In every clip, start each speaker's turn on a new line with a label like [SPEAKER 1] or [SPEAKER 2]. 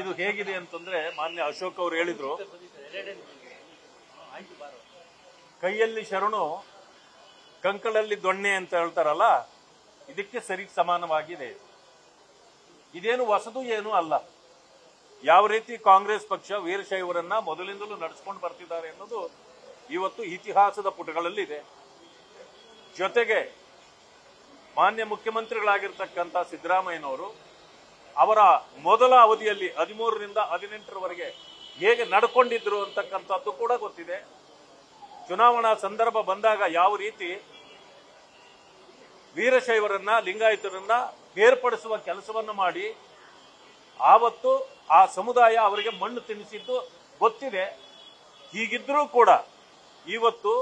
[SPEAKER 1] ಇದು ಹೇಗಿದೆ ಅಂತಂದ್ರೆ ಮಾನ್ಯ ಅಶೋಕ್ ಅವರು ಹೇಳಿದ್ರು, ಕೈಯಲ್ಲಿ ಶರಣು ಕಂಕಳಲ್ಲಿ ದೊಣ್ಣೆ ಅಂತ ಹೇಳ್ತಾರಲ್ಲ, ಇದಕ್ಕೆ ಸರಿ ಸಮಾನವಾಗಿದೆ. ಇದೇನು ಹೊಸದು ಏನು ಅಲ್ಲ. ಯಾವ ರೀತಿ ಕಾಂಗ್ರೆಸ್ ಪಕ್ಷ ವೀರಶೈವರನ್ನ ಮೊದಲಿಂದಲೂ ನಡೆಸ್ಕೊಂಡು ಬರ್ತಿದ್ದಾರೆ ಅನ್ನೋದು ಇವತ್ತು ಇತಿಹಾಸದ ಪುಟಗಳಲ್ಲಿದೆ. ಜೊತೆಗೆ ಮಾನ್ಯ ಮುಖ್ಯಮಂತ್ರಿಗಳಾಗಿರ್ತಕ್ಕಂಥ ಸಿದ್ದರಾಮಯ್ಯನವರು ಅವರ ಮೊದಲ ಅವಧಿಯಲ್ಲಿ 13ರಿಂದ 18ರವರೆಗೆ ಹೇಗೆ ನಡ್ಕೊಂಡಿದ್ರು ಅಂತಕ್ಕಂಥದ್ದು ಕೂಡ ಗೊತ್ತಿದೆ. ಚುನಾವಣಾ ಸಂದರ್ಭ ಬಂದಾಗ ಯಾವ ರೀತಿ ವೀರಶೈವರನ್ನ ಲಿಂಗಾಯತರನ್ನ ಬೇರ್ಪಡಿಸುವ ಕೆಲಸವನ್ನು ಮಾಡಿ ಆವತ್ತು ಆ ಸಮುದಾಯ ಅವರಿಗೆ ಮಣ್ಣು ತಿನ್ನಿಸಿದ್ದು ಗೊತ್ತಿದೆ. ಹೀಗಿದ್ರೂ ಕೂಡ ಇವತ್ತು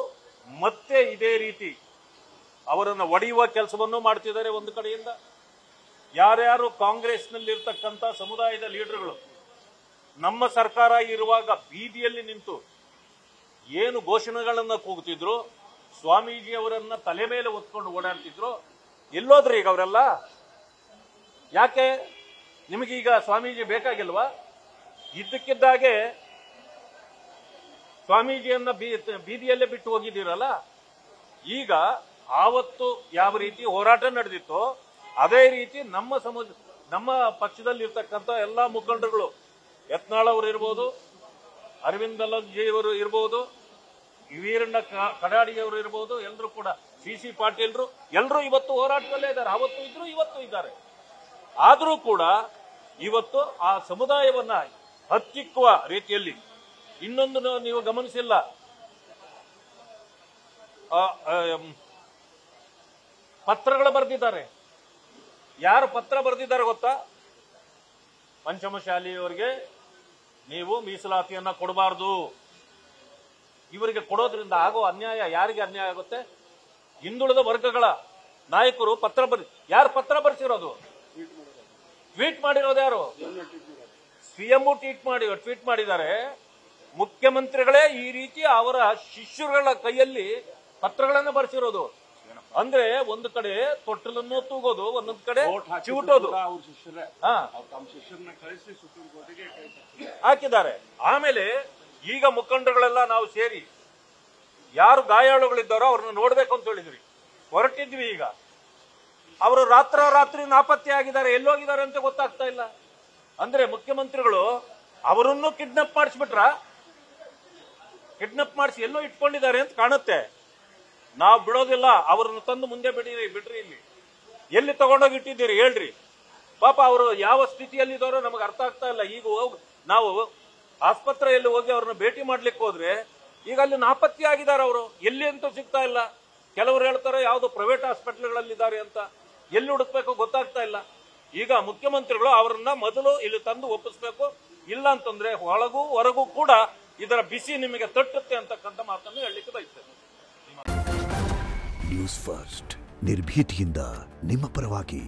[SPEAKER 1] ಮತ್ತೆ ಇದೇ ರೀತಿ ಅವರನ್ನು ಒಡೆಯುವ ಕೆಲಸವನ್ನು ಮಾಡ್ತಿದ್ದಾರೆ. ಒಂದು ಕಡೆಯಿಂದ ಯಾರ್ಯಾರು ಕಾಂಗ್ರೆಸ್ನಲ್ಲಿರ್ತಕ್ಕಂಥ ಸಮುದಾಯದ ಲೀಡರ್ಗಳು ನಮ್ಮ ಸರ್ಕಾರ ಇರುವಾಗ ಬೀದಿಯಲ್ಲಿ ನಿಂತು ಏನು ಘೋಷಣೆಗಳನ್ನ ಕೂಗುತ್ತಿದ್ರು, ಸ್ವಾಮೀಜಿ ಅವರನ್ನ ತಲೆ ಮೇಲೆ ಹೊತ್ಕೊಂಡು ಓಡಾಡ್ತಿದ್ರು, ಎಲ್ಲೋದ್ರಿ ಈಗ ಅವರೆಲ್ಲ? ಯಾಕೆ ನಿಮಗೀಗ ಸ್ವಾಮೀಜಿ ಬೇಕಾಗಿಲ್ವಾ? ಇದ್ದಕ್ಕಿದ್ದಾಗೆ ಸ್ವಾಮೀಜಿಯನ್ನ ಬೀದಿಯಲ್ಲೇ ಬಿಟ್ಟು ಹೋಗಿದ್ದೀರಲ್ಲ. ಈಗ ಆವತ್ತು ಯಾವ ರೀತಿ ಹೋರಾಟ ನಡೆದಿತ್ತೋ ಅದೇ ರೀತಿ ನಮ್ಮ ಪಕ್ಷದಲ್ಲಿರ್ತಕ್ಕಂಥ ಎಲ್ಲಾ ಮುಖಂಡರುಗಳು, ಯತ್ನಾಳ್ ಅವರು ಇರ್ಬೋದು, ಅರವಿಂದ್ ಅಲಂಜಿ ಅವರು ಇರ್ಬೋದು, ವೀರಣ್ಣ ಕಡಾಡಿಯವರು ಇರ್ಬೋದು, ಎಲ್ಲರೂ ಕೂಡ ಸಿ ಪಾಟೀಲ್ರು ಎಲ್ಲರೂ ಇವತ್ತು ಹೋರಾಟದಲ್ಲೇ ಇದ್ದಾರೆ. ಅವತ್ತು ಇದ್ರು, ಇವತ್ತು ಇದ್ದಾರೆ. ಆದರೂ ಕೂಡ ಇವತ್ತು ಆ ಸಮುದಾಯವನ್ನ ಹತ್ತಿಕ್ಕುವ ರೀತಿಯಲ್ಲಿ ಇನ್ನೊಂದು ನೀವು ಗಮನಿಸಿಲ್ಲ, ಪತ್ರಗಳು ಬರೆದಿದ್ದಾರೆ. ಯಾರು ಪತ್ರ ಬರೆದಿದ್ದಾರೆ ಗೊತ್ತಾ? ಪಂಚಮಶಾಲಿಯವರಿಗೆ ನೀವು ಮೀಸಲಾತಿಯನ್ನ ಕೊಡಬಾರ್ದು. ಇವರಿಗೆ ಕೊಡೋದ್ರಿಂದ ಆಗೋ ಅನ್ಯಾಯ ಯಾರಿಗೆ ಅನ್ಯಾಯ ಆಗುತ್ತೆ? ಹಿಂದುಳಿದ ವರ್ಗಗಳ ನಾಯಕರು ಪತ್ರ ಯಾರು ಪತ್ರ ಬರೆಸಿರೋದು? ಟ್ವೀಟ್ ಮಾಡಿರೋದು ಯಾರು? ಸಿಎಂ ಟ್ವೀಟ್ ಮಾಡಿದ್ದಾರೆ. ಮುಖ್ಯಮಂತ್ರಿಗಳೇ ಈ ರೀತಿ ಅವರ ಶಿಷ್ಯರುಗಳ ಕೈಯಲ್ಲಿ ಪತ್ರಗಳನ್ನು ಬರೆಸಿರೋದು. ಅಂದ್ರೆ ಒಂದು ಕಡೆ ತೊಟ್ಟಲನ್ನು ತೂಗೋದು, ಒಂದೊಂದು ಕಡೆ ಚಿವುಟೋದು ಹಾಕಿದ್ದಾರೆ. ಆಮೇಲೆ ಈಗ ಮುಖಂಡರುಗಳೆಲ್ಲ ನಾವು ಸೇರಿ ಯಾರು ಗಾಯಾಳುಗಳಿದ್ದಾರೋ ಅವ್ರನ್ನ ನೋಡ್ಬೇಕು ಅಂತ ಹೇಳಿದ್ವಿ, ಹೊರಟಿದ್ವಿ. ಈಗ ಅವರು ರಾತ್ರಿ ನಾಪತ್ತೆ ಆಗಿದ್ದಾರೆ, ಎಲ್ಲೋಗಿದ್ದಾರೆ ಅಂತ ಗೊತ್ತಾಗ್ತಾ ಇಲ್ಲ. ಅಂದ್ರೆ ಮುಖ್ಯಮಂತ್ರಿಗಳು ಅವರನ್ನು ಕಿಡ್ನಾಪ್ ಮಾಡಿಸ್ಬಿಟ್ರ, ಕಿಡ್ನಾಪ್ ಮಾಡಿಸಿ ಎಲ್ಲೋ ಇಟ್ಕೊಂಡಿದ್ದಾರೆ ಅಂತ ಕಾಣುತ್ತೆ. ನಾವು ಬಿಡೋದಿಲ್ಲ, ಅವರನ್ನು ತಂದು ಮುಂದೆ ಬಿಡ್ರಿ, ಇಲ್ಲಿ ಎಲ್ಲಿ ತಗೊಂಡೋಗಿ ಇಟ್ಟಿದ್ದೀರಿ ಹೇಳ್ರಿ. ಪಾಪ ಅವರು ಯಾವ ಸ್ಥಿತಿಯಲ್ಲಿದ್ದಾರೋ ನಮಗೆ ಅರ್ಥ ಆಗ್ತಾ ಇಲ್ಲ. ಈಗ ನಾವು ಆಸ್ಪತ್ರೆಯಲ್ಲಿ ಹೋಗಿ ಅವ್ರನ್ನ ಭೇಟಿ ಮಾಡ್ಲಿಕ್ಕೆ ಹೋದ್ರೆ ಈಗ ಅಲ್ಲಿ ನಾಪತ್ತೆ ಆಗಿದ್ದಾರೆ. ಅವರು ಎಲ್ಲಿ ಅಂತೂ ಸಿಗ್ತಾ ಇಲ್ಲ. ಕೆಲವರು ಹೇಳ್ತಾರೆ ಯಾವ್ದು ಪ್ರೈವೇಟ್ ಹಾಸ್ಪಿಟಲ್ಗಳಲ್ಲಿದ್ದಾರೆ ಅಂತ. ಎಲ್ಲಿ ಹುಡುಕ್ಬೇಕು ಗೊತ್ತಾಗ್ತಾ ಇಲ್ಲ. ಈಗ ಮುಖ್ಯಮಂತ್ರಿಗಳು ಅವರನ್ನ ಮೊದಲು ಇಲ್ಲಿ ತಂದು ಒಪ್ಪಿಸ್ಬೇಕು, ಇಲ್ಲ ಅಂತಂದ್ರೆ ಒಳಗೂ ಹೊರಗೂ ಕೂಡ ಇದರ ಬಿಸಿ ನಿಮಗೆ ತಟ್ಟುತ್ತೆ ಅಂತಕ್ಕಂಥ ಮಾತನ್ನು ಹೇಳಲಿಕ್ಕೆ ಬಯಸ್ತೇನೆ.
[SPEAKER 2] ನ್ಯೂಸ್ ಫಸ್ಟ್, ನಿರ್ಭೀತಿಯಿಂದ ನಿಮ್ಮ ಪರವಾಗಿ.